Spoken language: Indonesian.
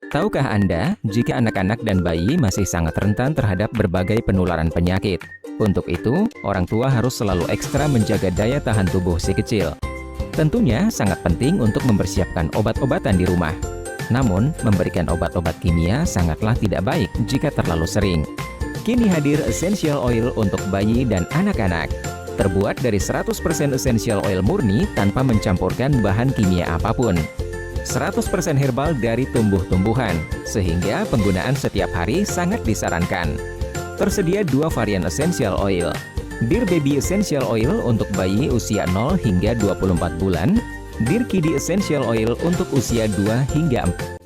Tahukah Anda, jika anak-anak dan bayi masih sangat rentan terhadap berbagai penularan penyakit? Untuk itu, orang tua harus selalu ekstra menjaga daya tahan tubuh si kecil. Tentunya sangat penting untuk mempersiapkan obat-obatan di rumah. Namun, memberikan obat-obat kimia sangatlah tidak baik jika terlalu sering. Kini hadir essential oil untuk bayi dan anak-anak. Terbuat dari 100% essential oil murni tanpa mencampurkan bahan kimia apapun. 100% herbal dari tumbuh-tumbuhan, sehingga penggunaan setiap hari sangat disarankan. Tersedia dua varian essential oil. Dear Baby Essential Oil untuk bayi usia 0 hingga 24 bulan, Dear Kids Essential Oil untuk usia 2 hingga 4